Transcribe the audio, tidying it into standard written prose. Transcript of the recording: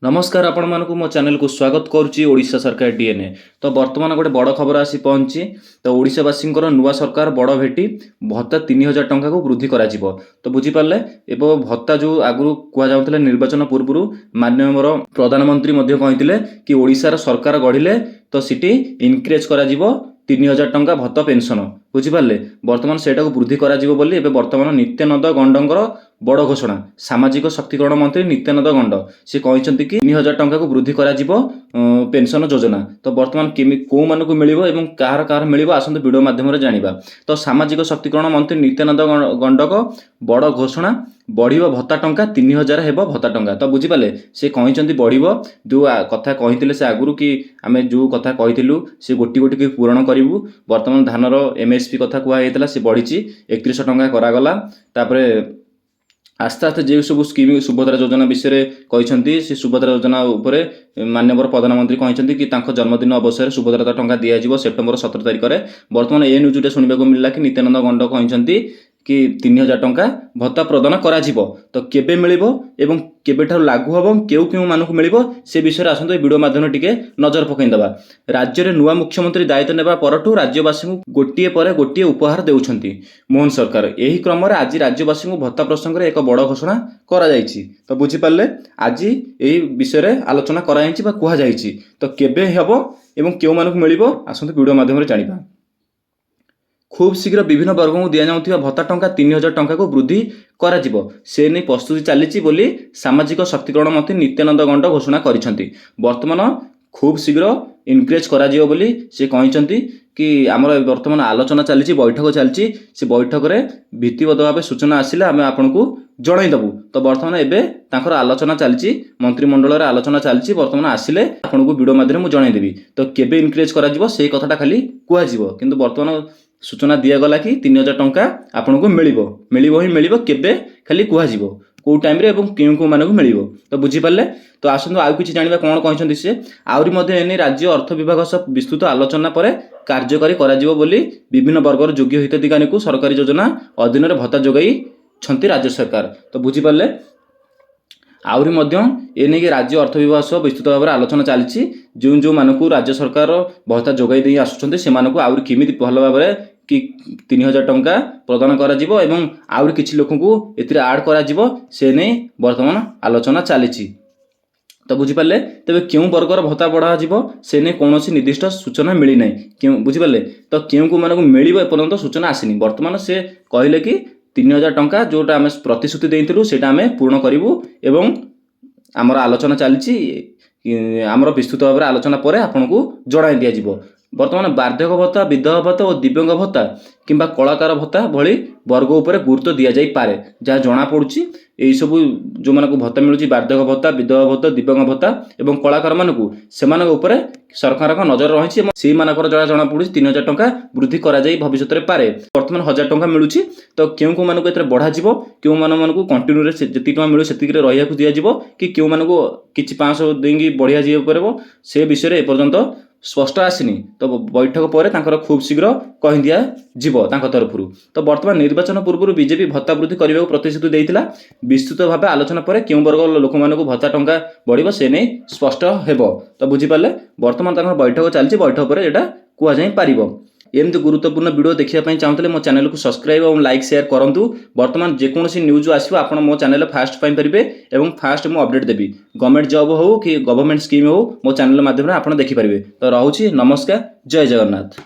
नमस्कार आपण मानकु मो चैनल को स्वागत करुच्ची ओडिशा सरकार डीएनए। तो वर्तमान गोटे बड़ खबर आसी पहुंची। तो ओडिशावासी नुआ सरकार बड़ भेटी भत्ता 3000 टंका को वृद्धि करा जिवो। तो बुझीपारे एवं भत्ता जो आगु कहुला निर्वाचन पूर्व माननीय प्रधानमंत्री कहते कि ओडिशार सरकार गढ़िले तो सिटी इनक्रेज करा जिवो 3000 टंका भत्ता पेंशन बुझीपारे बर्तमान से वृद्धि करा जिवो बोली एबे वर्तमान नित्यानंद गंडंकर बड़ घोषणा। सामाजिक शक्तिकरण मंत्री नित्यानंद गंड से कहते कि 3000 टंका को वृद्धि करा जिवो पेंशन योजना। तो बर्तमान कौ मानक मिलिबो एवं कार कार मिलिबो आसंतु वीडियो माध्यम जानिबा। तो सामाजिक शक्तिकरण मंत्री नित्यानंद गंडक बड़ घोषणा बढ़िबो भत्ता टंका 3000 हेबो भत्ता टंका। तो बुझीपारे से कहते बढ़िबो जो कथा कहिथिले से आगुरु कि आमे जो कथा कहिथिलु से गोटी गोटी के पूरण करिवु। वर्तमान धानर एमएसपी कथा कुआ हेतला से बढ़िची 3100 टंका करागला। तापरे आस्ते आस्ते जो सब स्कीम सुभद्रा योजना विषय कहते से सुभद्रा योजना उपरे माननीय प्रधानमंत्री कहते कि जन्मदिन अवसर सुभद्रा टंका दिज्व सेप्टेम्बर 17 तारिख में। बर्तमान ए न्यूज शुणा मिलला कि नित्यानंद गंड कहते कि 3000 टंका भत्ता प्रदान करा जिवो। तो केबे मिलिबो एवं केबेठार लागू हम केउ केउ मानक मिलिबो से विषय आसंतु वीडियो माध्यम टिके नजर पकईदेवा। राज्य में नुआ मुख्यमंत्री दायित्व नेबा परठू राज्यवासी गोटे पर गोटे उपहार देउछंती मोहन सरकार। यही क्रम आज राज्यवासी भत्ता प्रसंग में एक बड़ घोषणा करा जायछि। तो बुझीपारे आज यही विषय आलोचना कराई कह जायछि। तो केबे हेबो एवं केउ मानक मिलिबो आसंतु वीडियो माध्यम जानिबा। खूब शीघ्र विभिन्न वर्ग को दि जाउथिबा भत्ता टंका 3000 टंका को वृद्धि करा जिवो से नहीं प्रस्तुति चली बोली सामाजिक शक्तिकरण मंत्री नित्यानंद गंड घोषणा करिसेंती। वर्तमान खूब शीघ्र इनक्रेज करा जिवो बोली से कहते कि आमर वर्तमान आलोचना चली बैठक चलती से बैठक में भित्तिगत भाव सूचना आसिले आम आपन को जनईदेवु। तो वर्तमान एवं आलोचना चली मंत्रिमंडल आलोचना चली वर्तमान आसिले आपन को वीडियो माध्यम जनईदेवी। तो केबे इनक्रेज करा से कथाटा खाली कहजिवो किंतु वर्तमान सूचना दिगला कि 3000 टंका आपन को मिलिबो ही मिलिबो केबे खाली कहजिवो कौ टाइम रे एवं केउ केउ मानक मिलिबो। तो बुझीपारे तो आसंतु आउ किछि जानिबा कोन कहछन्ती से आउरी मध्ये एने राज्य अर्थ विभाग सह विस्तृत आलोचना पर कार्यकारी करा जिवो बोली विभिन्न वर्गर योग्य हिताधिकारी को सरकारी योजना अधीन रे भत्ता जोगाई छंती राज्य सरकार। तो बुझीपारे आउरी मध्ये एने के राज्य अर्थ विभाग सह विस्तृत भाव आलोचना चली जो जो मानक राज्य सरकार भत्ता जोगाई दे आसुछन्ते से मानक आउरी केमिति भल भाव कि 3000 टंका प्रदान करा जिवो एवं आउरी किछि लोक को एथिरे ऐड करा जिवो से नै वर्तमान आलोचना चली। तो बुझीपारे तेबे केउ वर्गर भत्ता बढ़ा जिवो से नै कोनोसी निर्दिष्ट सूचना मिली नै केउ बुझीपारे। तो केउ को मानक मिलिबो एपर्यंत सूचना आसिनी। वर्तमान से कहले कि 3000 टंका जोटा आमे प्रतिश्रुति देइथिलु सेटा आमे पूर्ण करिवु एवं आमर आलोचना चली आमर विस्तृत भाव आलोचना पर आपन को जणाई दिया जिवो। वर्तमान वार्धक्य भत्ता विधवा भत्ता और दिव्यांग भत्ता किंबा कलाकार भत्ता भली वर्ग उपर गुरुत्व दि जाई पारे जहाँ जना पड़ुछि। एई सब जो मानक भत्ता मिलुछि वार्धक्य भत्ता विधवा भत्ता दिव्यांग भत्ता एवं कलाकार मानकु सेमानक उपर सरकार का नजर रही से मानकर जरा जना पड़ुछि 3000 टंका वृद्धि करा जाई भविष्य में पारे। वर्तमान 1000 टंका मिलुछि। तो केउ को मानक एतरे बढ़ा जिवो केउ मानक कंटिन्यू रे जति टंका मिलु सेति रे रहिया को दिया जिवो कि केउ मानक किछि 500 देंगी बढ़िया जियो परबो से विषय ए पर्यंत स्पष्ट आसिनी। तो बैठक पर खूब शीघ्र कह दिया जीव तरफ। तो वर्तमान निर्वाचन पूर्व बीजेपी भत्ता वृद्धि करने को प्रतिश्रुति देइतिला। विस्तृत भाव आलोचना पर केउ वर्ग लोक मानक भत्ता टंका बढ़िबो से नहीं स्पष्ट हेबो। तो बुझीपारे वर्तमान बैठक चलती बैठक पर एटा कुआ जाई पारिबो। एमती गुरुत्वपूर्ण वीडियो देखा चाहते मो चैनल को सब्सक्राइब और लाइक शेयर करूँ। वर्तमान जेकोसी न्यूज आसो आप मो चैनल फास्ट पाइपर और फास्ट मुझे अपडेट देवी। गवर्नमेंट जॉब हो कि गवर्नमेंट स्कीम हो मो चैनल माध्यम आप देखिपारे। तो रोचे नमस्कार जय जगन्नाथ।